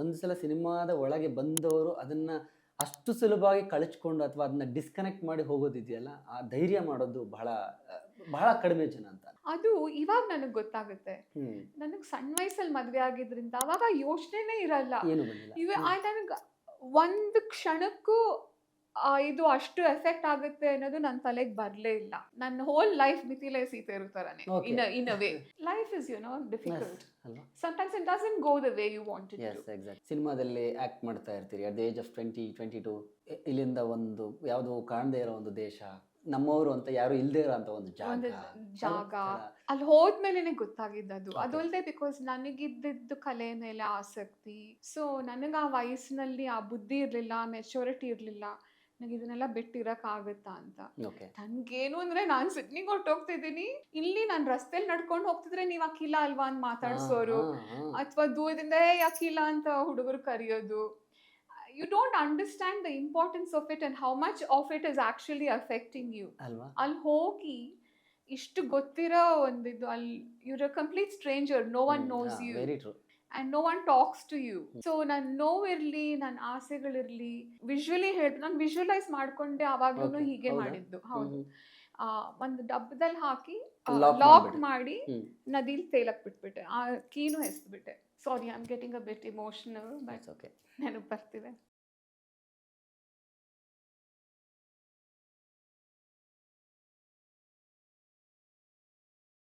ಒಂದ್ಸಲ ಸಿನಿಮಾದ ಒಳಗೆ ಬಂದವರು ಅದನ್ನ ಅಷ್ಟು ಸುಲಭವಾಗಿ ಕಳಚ್ಕೊಂಡು ಅಥವಾ ಅದನ್ನ ಡಿಸ್ಕನೆಕ್ಟ್ ಮಾಡಿ ಹೋಗೋದಿದೆಯಲ್ಲ, ಆ ಧೈರ್ಯ ಮಾಡೋದು ಬಹಳ ಬಹಳ ಕಡಿಮೆ ಜನ ಅಂತ. ಅದು ಇವಾಗ ನನಗೆ ಗೊತ್ತಾಗುತ್ತೆ. ಹ್ಮ್. ನನಗೆ ಸಣ್ಣ ವಯಸ್ಸಲ್ಲಿ ಮದುವೆ ಆಗಿದ್ರಿಂದ ಅವಾಗ ಯೋಚನೆನೇ ಇರಲ್ಲ. ಏನು ಬಂದಿಲ್ಲ. ನನಗೆ ಒಂದು ಕ್ಷಣಕ್ಕೂ ಇದು ಅಷ್ಟು ಎಫೆಕ್ಟ್ ಆಗುತ್ತೆ ಅನ್ನೋದು ನನ್ನ ತಲೆಗೆ ಬರಲೇ ಇಲ್ಲ. ನನ್ನ ಹೋಲ್ ಲೈಫ್ ಮಿಥಿಲೆ ಸೀತೆ ಇರೋ ಥರನೇ Okay. In a way. Life is difficult. ಅಲ್ವಾ? Sometimes it doesn't go the way you want it yes to. Exact. ಸಿನಿಮಾದಲ್ಲಿ ಆಕ್ಟ್ ಮಾಡ್ತಾ ಇರ್ತೀರಿ ಅಟ್ ದ ಏಜ್ ಆಫ್ 20-22. ಇಲ್ಲಿಂದ ಒಂದು ಯಾವುದೋ ಕಾಣದೇ ಇರೋ ಒಂದು ದೇಶ, ನಮ್ಮವರು ಅಂತ ಯಾರು ಇಲ್ಲದೆ ಇರೋ ಅಂತ ಒಂದು ಒಂದು ಜಾಗ ಸ್ಥಳ. ಅಲ್ಲಿ ಹೋದ್ಮೇಲೆನೆ ಗೊತ್ತಾಗಿದ್ದದು. Okay. ಅದಲ್ದೆ ಬಿಕಾಸ್ ನನಗಿದ್ದಿದ್ದು ಕಲೆ ಮೇಲೆ ಆಸಕ್ತಿ. ಸೊ ನನಗೆ ಆ ವಯಸ್ಸಿನಲ್ಲಿ ಆ ಬುದ್ಧಿ ಇರಲಿಲ್ಲ, ಮೆಚುರಿಟಿ ಇರಲಿಲ್ಲ. ನನಗೆ ಇದನ್ನೆಲ್ಲ ಬಿಟ್ಟಿರಕ್ಕಾಗತ್ತಾ ಅಂತ. ಓಕೆ. ನನ್ಗೇನು ಅಂದ್ರೆ ನಾನು ಸಿಡ್ನಿಗೆ ಹೊರಟೋಗ್ತಿದ್ದೀನಿ, ಇಲ್ಲಿ ನಾನು ರಸ್ತೆಲಿ ನಡ್ಕೊಂಡು ಹೋಗ್ತಿದ್ರೆ ನೀವು ಅಖಿಲ ಅಲ್ವಾ ಅಂತ ಮಾತಾಡ್ಸೋರು, ಅಥವಾ ದೂರದಿಂದ ಅಖಿಲ ಅಂತ ಹುಡುಗರು ಕರೆಯೋದು. You don't understand the importance of it and how much of it is actually affecting you. ಅಲ್ವಾ? ಅಲ್ಲಿ ಹೋಗಿ ಇಷ್ಟು ಗೊತ್ತಿರೋ ಒಂದಿದ್ದು, ಅಲ್ಲಿ you're a complete stranger, no one knows you very true. and no one talks to you. So ನನ್ನ ನೋವಿರ್ಲಿ, ನನ್ನ ಆಸೆಗಳಿರ್ಲಿ, visually ನಾನು visualise ಮಾಡ್ಕೊಂಡೆ ಅವಾಗ್ಲೂ Okay. ಹೀಗೆ ಹೌದಾ? ಮಾಡಿದ್ದು. ಹೌದು. ಒಂದು ಡಬ್ಬದಲ್ಲಿ ಹಾಕಿ Lock ಲಾಕ್ ಮಾಡ್ಬಿಡಿ. ಮಾಡಿ ಹ್ಮ್. ನದಿಲಿ ತೇಲಕ್ ಬಿಟ್ಬಿಟ್ಟೆ. ಆ ಕೀನು ಎಸ್ಬಿಟ್ಟೆ. Sorry, I am getting a bit emotional, but okay. ನೆನಪು ಬರ್ತಿದೆ.